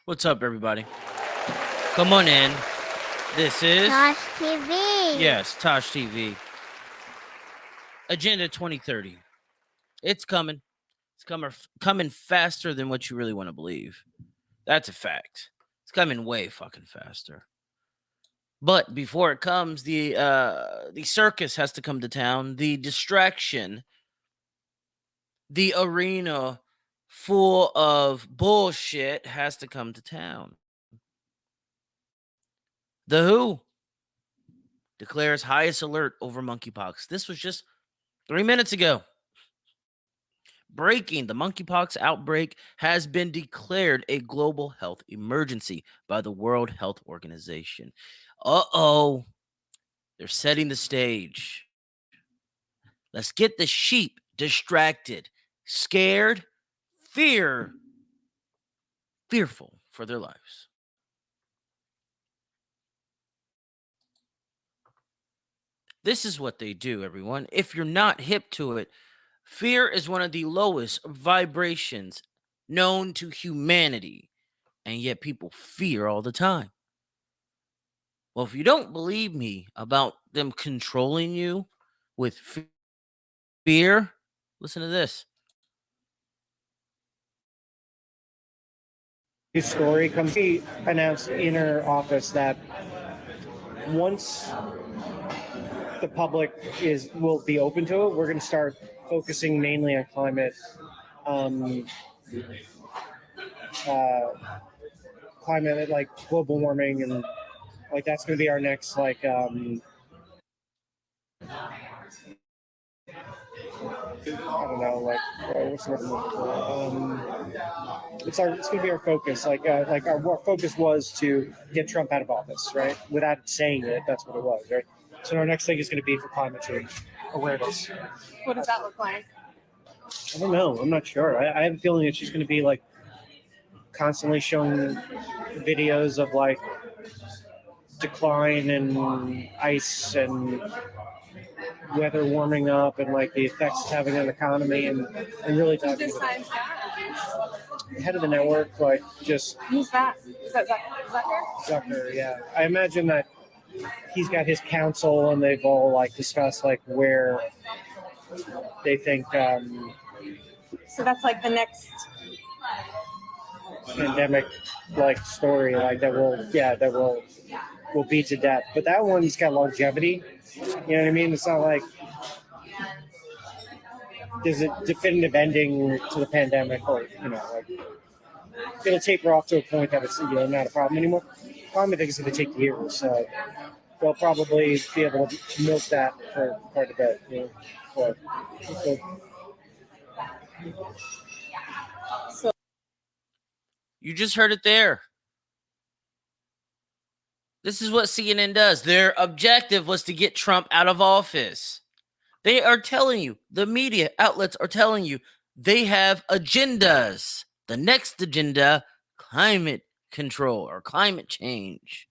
What's up, everybody? Come on in. This is TaijhTV. Yes, TaijhTV. Agenda 2030. It's coming. It's coming faster than what you really want to believe. That's a fact. It's coming way fucking faster. But before it comes, the circus has to come to town. The distraction, the arena full of bullshit has to come to town. The WHO declares highest alert over monkeypox. This was just 3 minutes ago. Breaking, the monkeypox outbreak has been declared a global health emergency by the World Health Organization. Uh-oh. They're setting the stage. Let's get the sheep distracted, scared, fearful for their lives. This is what they do, everyone. If you're not hip to it, fear is one of the lowest vibrations known to humanity, and yet people fear all the time. Well, if you don't believe me about them controlling you with fear, listen to this. News story comes. He announced in her office that once the public will be open to it, we're going to start focusing mainly on climate, climate like global warming, and like that's going to be our next like. I don't know, like what's the word? It's going to be our focus. Like our focus was to get Trump out of office, right? Without saying it, that's what it was, right? So our next thing is going to be for climate change awareness. What does that look like? I don't know. I'm not sure. I have a feeling that she's going to be like constantly showing videos of like decline in ice and weather warming up and like the effects it's having on the economy and really Who talking decides that? the head of the network, like just Who's that? Is that Zucker? Zucker. Yeah, I imagine that he's got his council and they've all like discussed like where they think So that's like the next. pandemic like story like that will be to death. But that one's got longevity. You know what I mean? It's not like there's a definitive ending to the pandemic, or like it'll taper off to a point that it's not a problem anymore. Problem I think is going to take years, so they'll probably be able to milk that for quite a bit. So You just heard it there. This is what CNN does. Their objective was to get Trump out of office. They are telling you, the media outlets are telling you, they have agendas. The next agenda, climate control or climate change.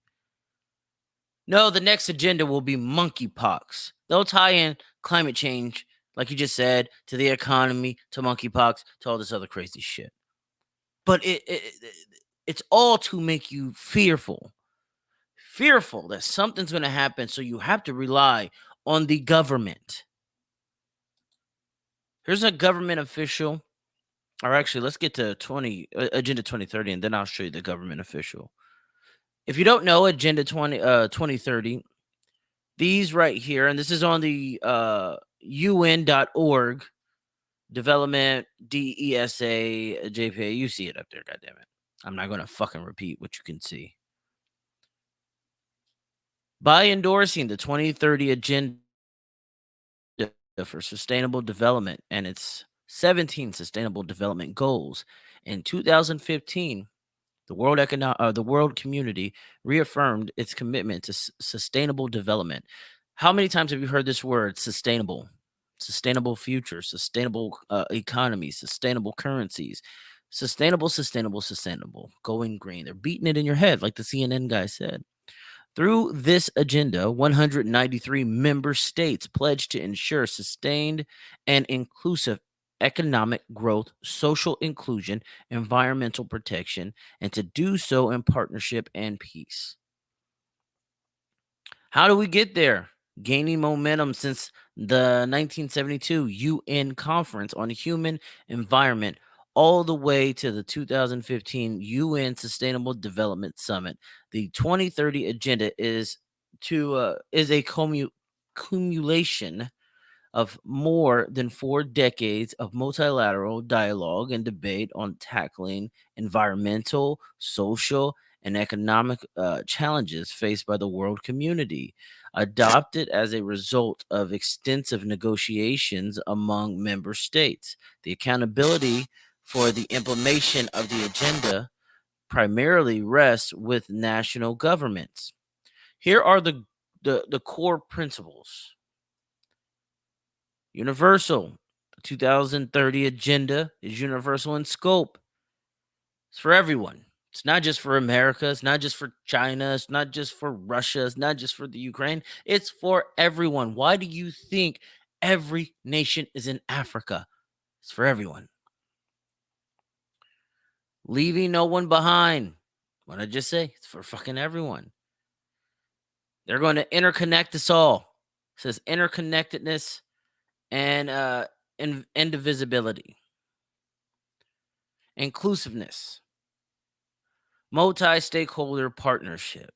No, the next agenda will be monkeypox. They'll tie in climate change, like you just said, to the economy, to monkeypox, to all this other crazy shit. But it's all to make you fearful that something's going to happen, so you have to rely on the government. Here's a government official. Or actually, let's get to Agenda 2030, and then I'll show you the government official. If you don't know Agenda 2030, these right here, and this is on the UN.org, development, DESA, JPA. You see it up there, goddammit. I'm not going to fucking repeat what you can see. By endorsing the 2030 Agenda for Sustainable Development and its 17 Sustainable Development Goals in 2015, the world community reaffirmed its commitment to sustainable development. How many times have you heard this word, sustainable? Sustainable future, sustainable economy, sustainable currencies, sustainable, going green. They're beating it in your head, like the CNN guy said. Through this agenda, 193 member states pledged to ensure sustained and inclusive economic growth, social inclusion, environmental protection, and to do so in partnership and peace. How do we get there? Gaining momentum since the 1972 UN Conference on Human Environment all the way to the 2015 UN Sustainable Development Summit. The 2030 agenda is a cumulation of more than 4 decades of multilateral dialogue and debate on tackling environmental, social, and economic challenges faced by the world community, adopted as a result of extensive negotiations among member states. The accountability for the implementation of the agenda primarily rests with national governments. Here are the core principles. Universal. The 2030 agenda is universal in scope. It's for everyone. It's not just for America. It's not just for China. It's not just for Russia. It's not just for the Ukraine. It's for everyone. Why do you think every nation is in Africa? It's for everyone. Leaving no one behind. What did I just say? It's for fucking everyone. They're going to interconnect us all. It says interconnectedness and indivisibility. Inclusiveness. Multi-stakeholder partnership.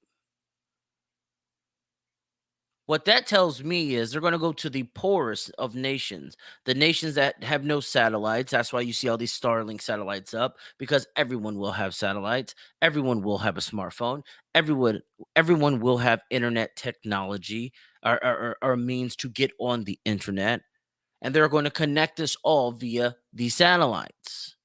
What that tells me is they're going to go to the poorest of nations, the nations that have no satellites. That's why you see all these Starlink satellites up, because everyone will have satellites. Everyone will have a smartphone. Everyone will have internet technology or a means to get on the internet. And they're going to connect us all via these satellites.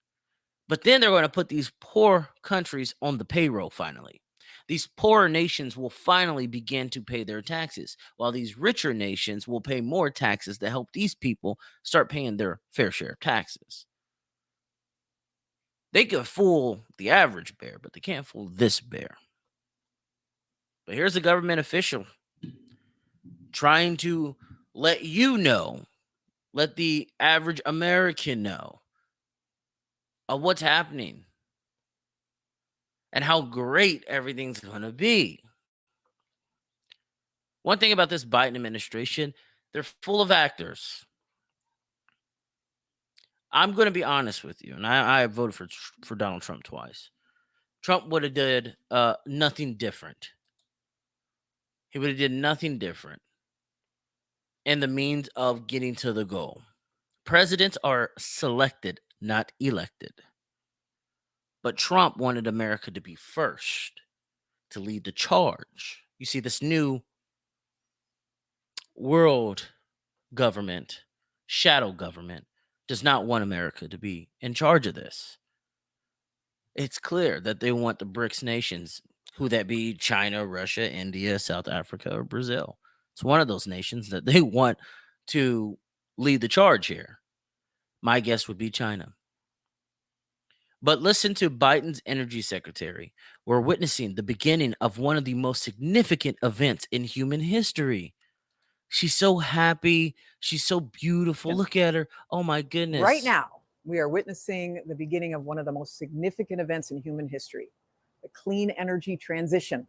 But then they're going to put these poor countries on the payroll finally. These poorer nations will finally begin to pay their taxes, while these richer nations will pay more taxes to help these people start paying their fair share of taxes. They can fool the average bear, but they can't fool this bear. But here's a government official trying to let you know, let the average American know of what's happening and how great everything's going to be. One thing about this Biden administration, they're full of actors. I'm going to be honest with you, and I voted for Donald Trump twice. Trump would have did nothing different. He would have did nothing different in the means of getting to the goal. Presidents are selected, not elected. But Trump wanted America to be first, to lead the charge. You see, this new world government, shadow government, does not want America to be in charge of this. It's clear that they want the BRICS nations, who that be China, Russia, India, South Africa, or Brazil. It's one of those nations that they want to lead the charge here. My guess would be China. But listen to Biden's energy secretary. We're witnessing the beginning of one of the most significant events in human history. She's so happy. She's so beautiful. Look at her. Oh my goodness. Right now, we are witnessing the beginning of one of the most significant events in human history, the clean energy transition.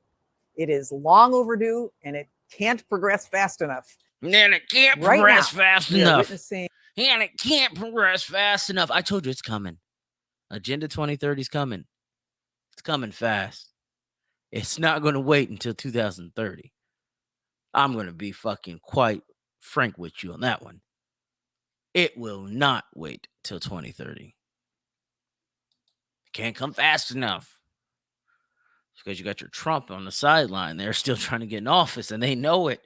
It is long overdue and it can't progress fast enough. And it can't Right progress now, fast we are enough. witnessing And it can't progress fast enough. I told you it's coming. Agenda 2030 is coming. It's coming fast. It's not going to wait until 2030. I'm going to be fucking quite frank with you on that one. It will not wait till 2030. It can't come fast enough. It's because you got your Trump on the sideline. They're still trying to get in office, and they know it.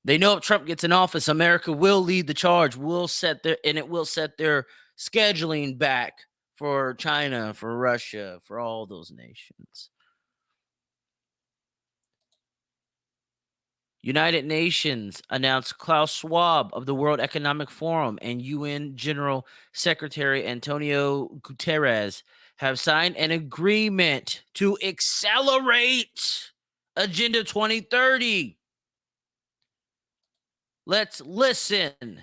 They know if Trump gets in office, America will lead the charge. It will set their scheduling back for China, for Russia, for all those nations. United Nations announced Klaus Schwab of the World Economic Forum and UN General Secretary Antonio Guterres have signed an agreement to accelerate Agenda 2030. Let's listen.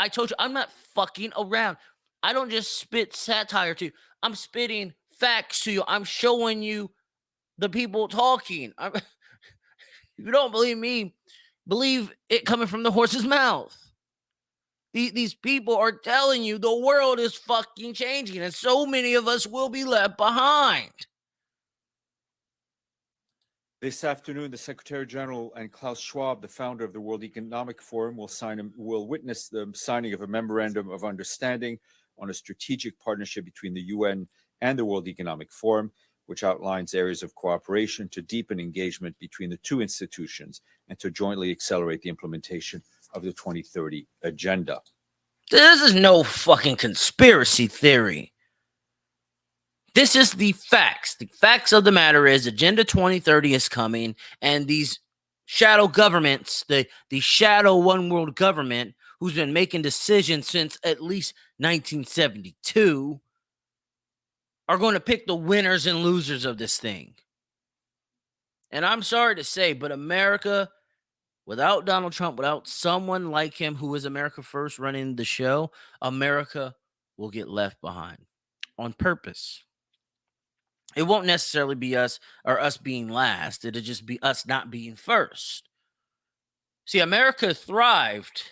I told you, I'm not fucking around. I don't just spit satire to you. I'm spitting facts to you. I'm showing you the people talking. If you don't believe me, believe it coming from the horse's mouth. These people are telling you the world is fucking changing, and so many of us will be left behind. This afternoon, the Secretary General and Klaus Schwab, the founder of the World Economic Forum, will witness the signing of a memorandum of understanding on a strategic partnership between the UN and the World Economic Forum, which outlines areas of cooperation to deepen engagement between the two institutions and to jointly accelerate the implementation of the 2030 agenda. This is no fucking conspiracy theory. This is the facts. The facts of the matter is Agenda 2030 is coming, and these shadow governments, the shadow one world government who's been making decisions since at least 1972, are going to pick the winners and losers of this thing. And I'm sorry to say, but America, without Donald Trump, without someone like him who is America First running the show, America will get left behind on purpose. It won't necessarily be us or us being last. It'll just be us not being first. See, America thrived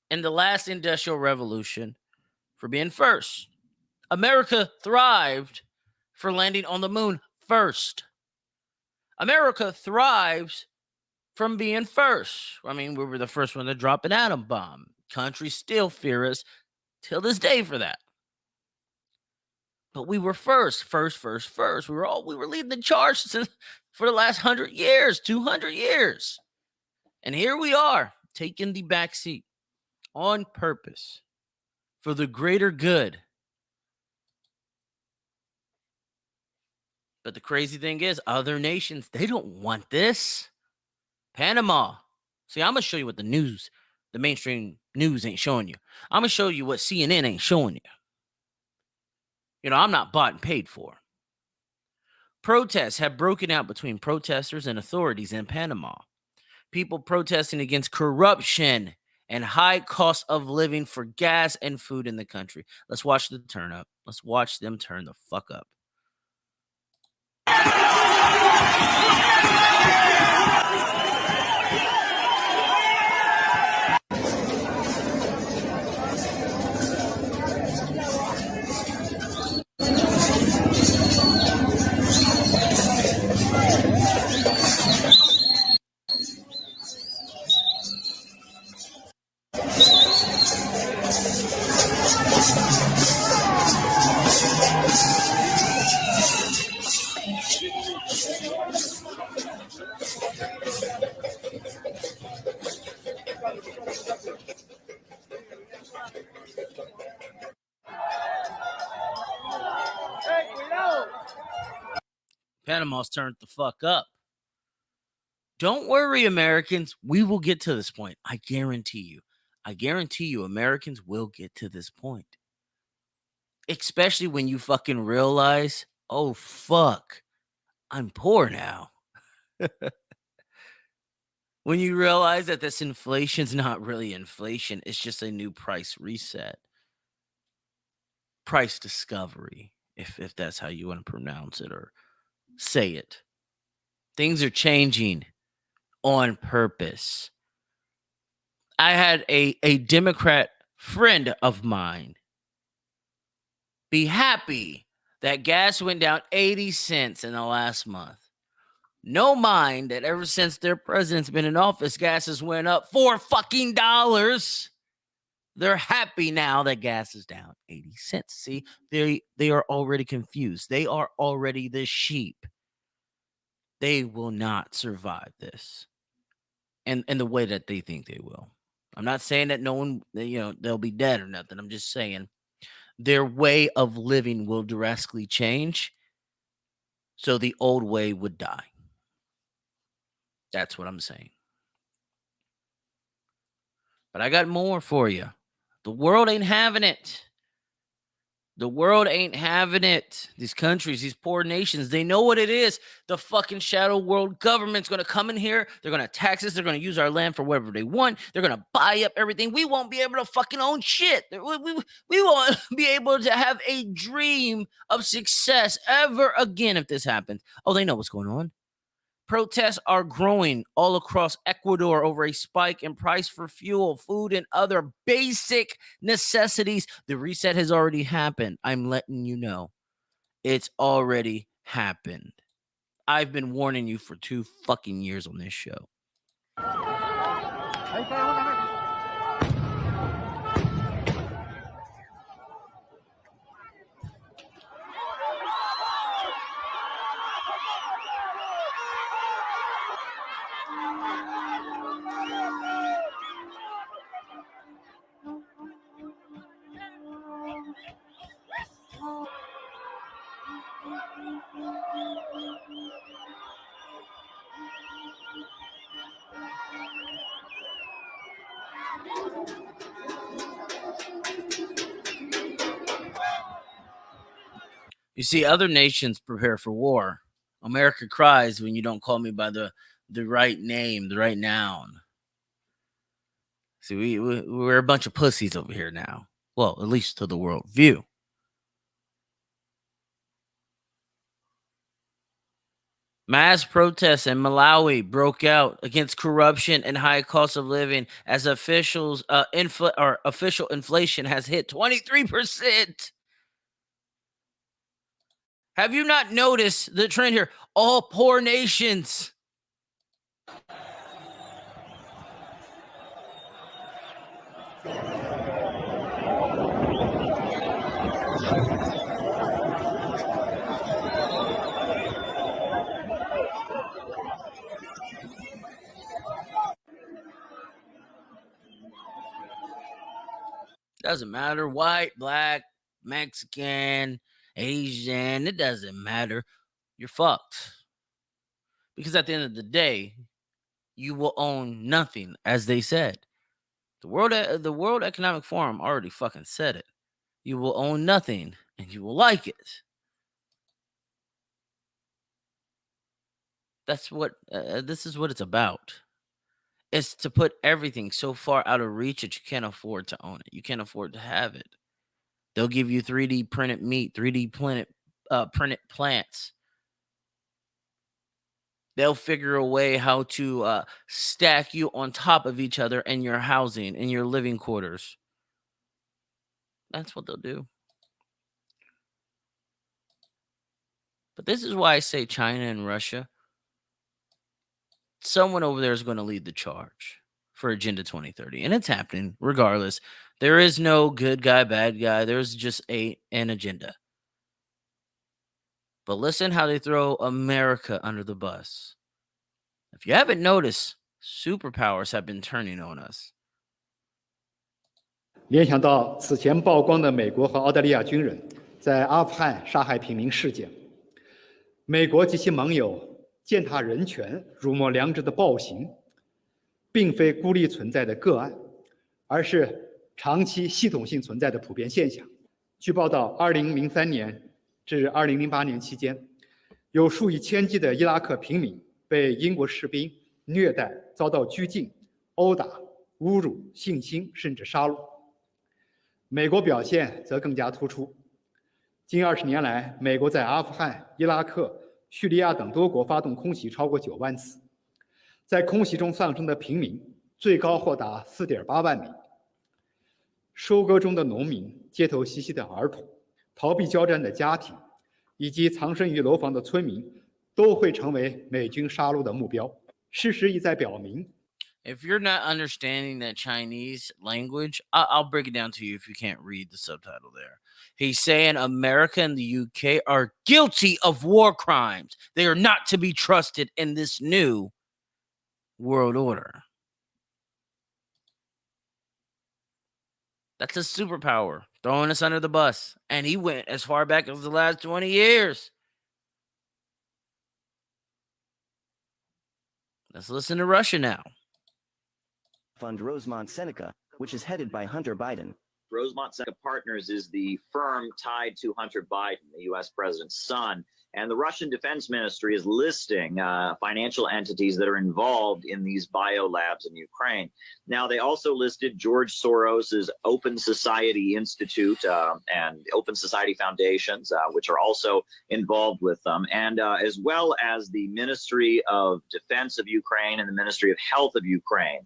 in the last industrial revolution for being first. America thrived for landing on the moon first. America thrives from being first. I mean, we were the first one to drop an atom bomb. Countries still fear us till this day for that. But we were first. We were leading the charge for the last 100 years, 200 years. And here we are, taking the back seat on purpose for the greater good. But the crazy thing is, other nations, they don't want this. Panama. See, I'm going to show you what the mainstream news ain't showing you. I'm going to show you what CNN ain't showing you. You know, I'm not bought and paid for. Protests have broken out between protesters and authorities in Panama. People protesting against corruption and high cost of living for gas and food in the country. Let's watch the turn up. Let's watch them turn the fuck up. Panama's turned the fuck up. Don't worry, Americans. We will get to this point. I guarantee you. I guarantee you, Americans will get to this point. Especially when you fucking realize, oh, fuck, I'm poor now. When you realize that this inflation's not really inflation, it's just a new price reset. Price discovery, if that's how you want to pronounce it or say it. Things are changing on purpose. I had a Democrat friend of mine be happy that gas went down 80 cents in the last month. No mind that ever since their president's been in office, gas has went up $4 fucking. They're happy now that gas is down 80 cents. See, they are already confused. They are already the sheep. They will not survive this. And the way that they think they will. I'm not saying that no one, they'll be dead or nothing. I'm just saying their way of living will drastically change. So the old way would die. That's what I'm saying. But I got more for you. The world ain't having it. The world ain't having it. These countries, these poor nations, they know what it is. The fucking shadow world government's going to come in here. They're going to tax us. They're going to use our land for whatever they want. They're going to buy up everything. We won't be able to fucking own shit. We won't be able to have a dream of success ever again if this happens. Oh, they know what's going on. Protests are growing all across Ecuador over a spike in price for fuel, food, and other basic necessities. The reset has already happened. I'm letting you know. It's already happened. I've been warning you for 2 fucking years on this show. You see, other nations prepare for war. America cries when you don't call me by the right name, the right noun. See, we're a bunch of pussies over here now. Well, at least to the world view. Mass protests in Malawi broke out against corruption and high cost of living as official inflation has hit 23%. Have you not noticed the trend here? All poor nations. Doesn't matter, white, black, Mexican, Asian, it doesn't matter. You're fucked. Because at the end of the day, you will own nothing, as they said. The World Economic Forum already fucking said it. You will own nothing, and you will like it. That's what this is what it's about. It's to put everything so far out of reach that you can't afford to own it. You can't afford to have it. They'll give you 3D printed meat, 3D printed plants. They'll figure a way how to stack you on top of each other in your housing, in your living quarters. That's what they'll do. But this is why I say China and Russia. Someone over there is going to lead the charge for Agenda 2030. And it's happening regardless. There is no good guy, bad guy. There's just an agenda. But listen how they throw America under the bus. If you haven't noticed, superpowers have been turning on us. 联想到此前曝光的美国和澳大利亚军人在阿富汗杀害平民事件，美国及其盟友践踏人权、辱没良知的暴行，并非孤立存在的个案，而是长期系统性存在的普遍现象。据报道，2003年至2008年期间，有数以千计的伊拉克平民被英国士兵虐待，遭到拘禁、殴打、侮辱、性侵，甚至杀戮。美国表现则更加突出。近20年来，美国在阿富汗、伊拉克、叙利亚等多国发动空袭超过9万次，在空袭中丧生的平民最高或达4.8万名。收割中的农民、街头嬉戏的儿童、逃避交战的家庭，以及藏身于楼房的村民，都会成为美军杀戮的目标。事实意在表明。If you're not understanding that Chinese language, I'll break it down to you if you can't read the subtitle there. He's saying America and the UK are guilty of war crimes. They are not to be trusted in this new world order. That's a superpower throwing us under the bus. And he went as far back as the last 20 years. Let's listen to Russia now. Fund Rosemont Seneca, which is headed by Hunter Biden. Rosemont Seneca Partners is the firm tied to Hunter Biden, the U.S. president's son. And the Russian Defense Ministry is listing financial entities that are involved in these biolabs in Ukraine. Now, they also listed George Soros's Open Society Institute and Open Society Foundations, which are also involved with them, and as well as the Ministry of Defense of Ukraine and the Ministry of Health of Ukraine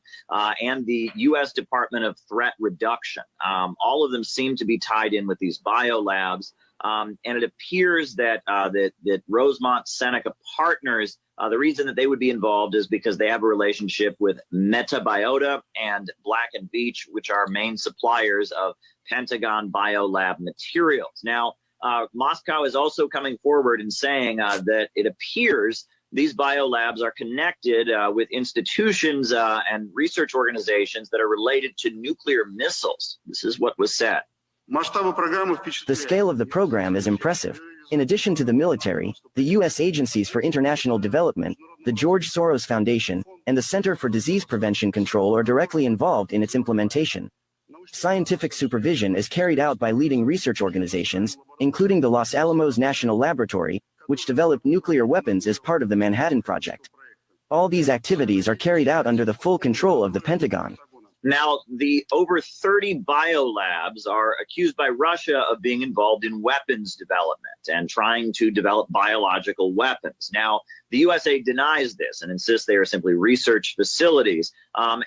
and the U.S. Department of Threat Reduction. All of them seem to be tied in with these biolabs. And it appears that that Rosemont Seneca Partners, the reason that they would be involved is because they have a relationship with Metabiota and Black and Veatch, which are main suppliers of Pentagon biolab materials. Now, Moscow is also coming forward and saying that it appears these biolabs are connected with institutions and research organizations that are related to nuclear missiles. This is what was said. The scale of the program is impressive. In addition to the military, the U.S. Agencies for International Development, the George Soros Foundation, and the Center for Disease Prevention Control are directly involved in its implementation. Scientific supervision is carried out by leading research organizations, including the Los Alamos National Laboratory, which developed nuclear weapons as part of the Manhattan Project. All these activities are carried out under the full control of the Pentagon. Now, the over 30 biolabs are accused by Russia of being involved in weapons development and trying to develop biological weapons. Now, the USA denies this and insists they are simply research facilities.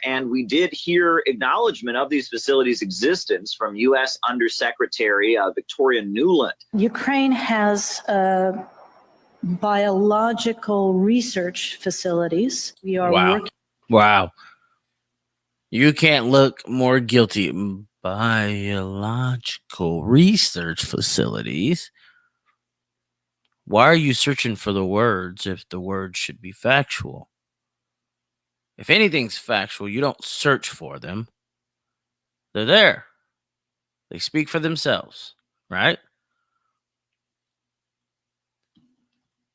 And we did hear acknowledgement of these facilities' existence from U.S. Undersecretary Victoria Nuland. Ukraine has biological research facilities. We are working. Wow. You can't look more guilty. Biological research facilities. Why are you searching for the words if the words should be factual? If anything's factual, you don't search for them. They're there. They speak for themselves, right?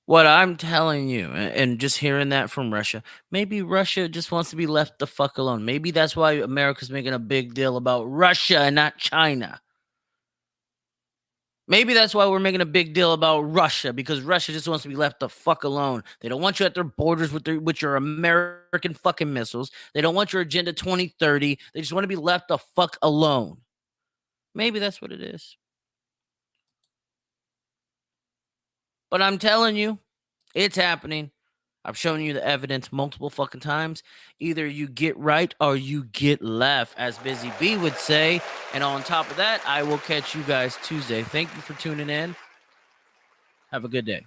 What I'm telling you, and just hearing that from Russia, maybe Russia just wants to be left the fuck alone. Maybe that's why America's making a big deal about Russia and not China. Maybe that's why we're making a big deal about Russia, because Russia just wants to be left the fuck alone. They don't want you at their borders with your American fucking missiles. They don't want your Agenda 2030. They just want to be left the fuck alone. Maybe that's what it is. But I'm telling you, it's happening. I've shown you the evidence multiple fucking times. Either you get right or you get left, as Busy B would say. And on top of that, I will catch you guys Tuesday. Thank you for tuning in. Have a good day.